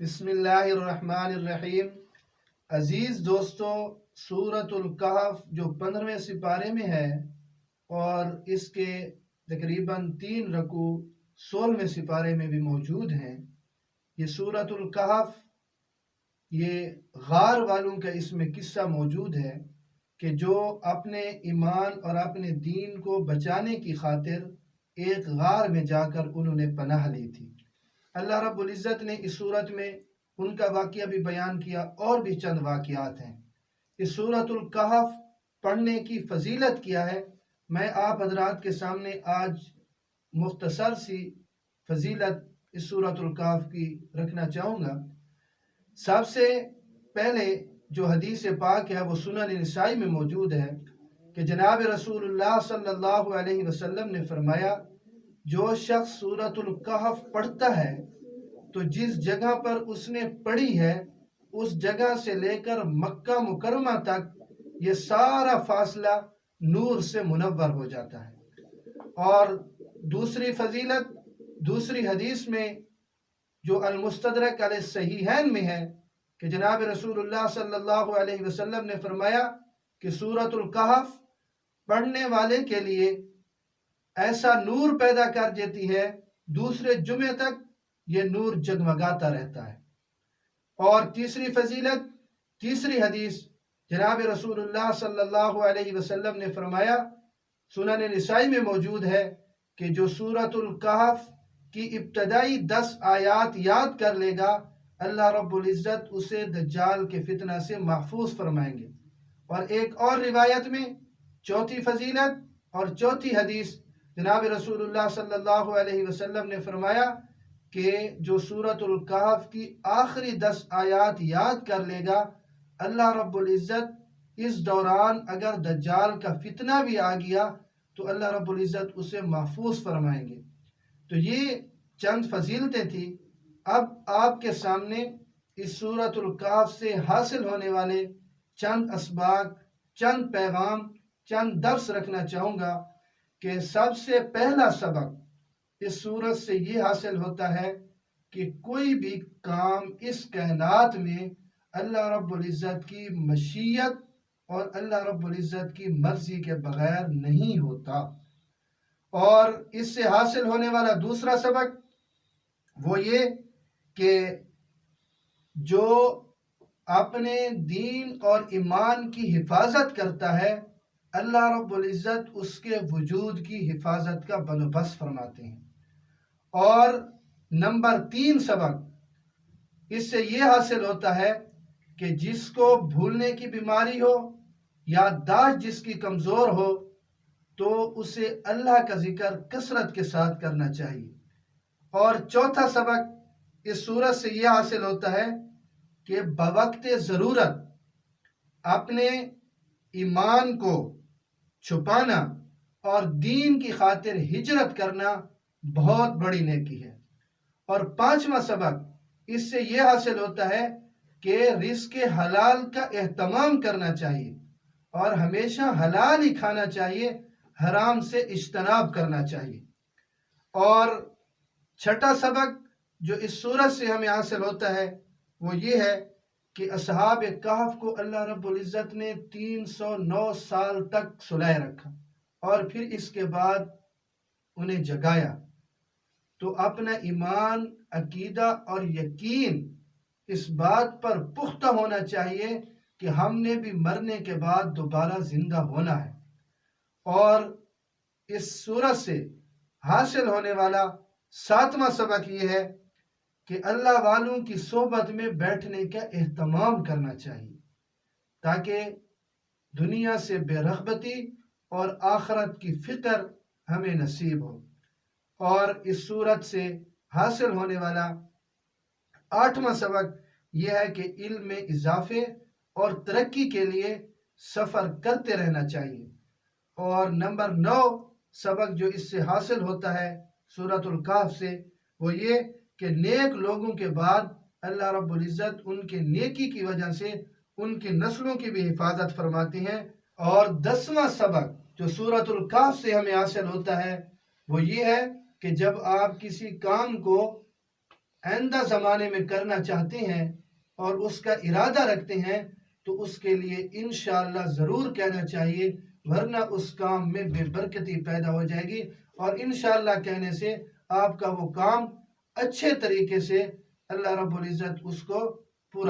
بسم اللہ الرحمن الرحیم۔ عزیز دوستو، سورۃ الکہف جو 15ویں سپارے میں ہے اور اس کے تقریباً 3 رکوع 16ویں سپارے میں بھی موجود ہیں۔ یہ سورۃ الکہف، یہ غار والوں کا اس میں قصہ موجود ہے کہ جو اپنے ایمان اور اپنے دین کو بچانے کی خاطر ایک غار میں جا کر انہوں نے پناہ لی تھی۔ اللہ رب العزت نے اس صورت میں ان کا واقعہ بھی بیان کیا اور بھی چند واقعات ہیں۔ اس سورۃ الکہف پڑھنے کی فضیلت کیا ہے، میں آپ حضرات کے سامنے آج مختصر سی فضیلت اس سورۃ الکہف کی رکھنا چاہوں گا۔ سب سے پہلے جو حدیث پاک ہے وہ سنن نسائی میں موجود ہے کہ جناب رسول اللہ صلی اللہ علیہ وسلم نے فرمایا، جو شخص سورۃ الکہف پڑھتا ہے تو جس جگہ پر اس نے پڑھی ہے اس جگہ سے لے کر مکہ مکرمہ تک یہ سارا فاصلہ نور سے منور ہو جاتا ہے۔ اور دوسری فضیلت دوسری حدیث میں جو المستدرک علی الصحیحین میں ہے کہ جناب رسول اللہ صلی اللہ علیہ وسلم نے فرمایا کہ سورۃ الکہف پڑھنے والے کے لیے ایسا نور پیدا کر دیتی ہے، دوسرے جمعے تک یہ نور جگمگاتا رہتا ہے۔ اور تیسری فضیلت تیسری حدیث جناب رسول اللہ صلی اللہ علیہ وسلم نے فرمایا، سنن نسائی میں موجود ہے کہ جو سورۃ الکہف کی ابتدائی 10 آیات یاد کر لے گا، اللہ رب العزت اسے دجال کے فتنہ سے محفوظ فرمائیں گے۔ اور ایک اور روایت میں چوتھی فضیلت اور چوتھی حدیث جناب رسول اللہ صلی اللہ علیہ وسلم نے فرمایا کہ جو سورۃ الکہف کی آخری 10 آیات یاد کر لے گا، اللہ رب العزت اس دوران اگر دجال کا فتنہ بھی آ گیا تو اللہ رب العزت اسے محفوظ فرمائیں گے۔ تو یہ چند فضیلتیں تھیں۔ اب آپ کے سامنے اس سورۃ الکہف سے حاصل ہونے والے چند اسباق، چند پیغام، چند درس رکھنا چاہوں گا کہ سب سے پہلا سبق اس سورت سے یہ حاصل ہوتا ہے کہ کوئی بھی کام اس کائنات میں اللہ رب العزت کی مشیت اور اللہ رب العزت کی مرضی کے بغیر نہیں ہوتا۔ اور اس سے حاصل ہونے والا دوسرا سبق وہ یہ کہ جو اپنے دین اور ایمان کی حفاظت کرتا ہے، اللہ رب العزت اس کے وجود کی حفاظت کا بندوبست فرماتے ہیں۔ اور نمبر 3 سبق اس سے یہ حاصل ہوتا ہے کہ جس کو بھولنے کی بیماری ہو، یادداشت جس کی کمزور ہو، تو اسے اللہ کا ذکر کثرت کے ساتھ کرنا چاہیے۔ اور چوتھا سبق اس سورت سے یہ حاصل ہوتا ہے کہ بوقت ضرورت اپنے ایمان کو چھپانا اور دین کی خاطر ہجرت کرنا بہت بڑی نیکی ہے۔ اور 5واں سبق اس سے یہ حاصل ہوتا ہے کہ رزق حلال کا اہتمام کرنا چاہیے اور ہمیشہ حلال ہی کھانا چاہیے، حرام سے اجتناب کرنا چاہیے۔ اور چھٹا سبق جو اس سورت سے ہمیں حاصل ہوتا ہے وہ یہ ہے کہ اصحاب کہف کو اللہ رب العزت نے 309 سال تک سلائے رکھا اور پھر اس کے بعد انہیں جگایا۔ تو اپنا ایمان، عقیدہ اور یقین اس بات پر پختہ ہونا چاہیے کہ ہم نے بھی مرنے کے بعد دوبارہ زندہ ہونا ہے۔ اور اس سورت سے حاصل ہونے والا 7واں سبق یہ ہے کہ اللہ والوں کی صحبت میں بیٹھنے کا اہتمام کرنا چاہیے تاکہ دنیا سے بے رغبتی اور آخرت کی فکر ہمیں نصیب ہو۔ اور اس سورت سے حاصل ہونے والا 8واں سبق یہ ہے کہ علم میں اضافے اور ترقی کے لیے سفر کرتے رہنا چاہیے۔ اور نمبر 9 سبق جو اس سے حاصل ہوتا ہے سورۃ الکہف سے وہ یہ کہ نیک لوگوں کے بعد اللہ رب العزت ان کے نیکی کی وجہ سے ان کی نسلوں کی بھی حفاظت فرماتے ہیں۔ اور 10واں سبق جو سورۃ الکہف سے ہمیں حاصل ہوتا ہے وہ یہ ہے کہ جب آپ کسی کام کو آئندہ زمانے میں کرنا چاہتے ہیں اور اس کا ارادہ رکھتے ہیں تو اس کے لیے انشاءاللہ ضرور کہنا چاہیے، ورنہ اس کام میں بے برکتی پیدا ہو جائے گی، اور انشاءاللہ کہنے سے آپ کا وہ کام اچھے طریقے سے اللہ رب العزت اس کو پورا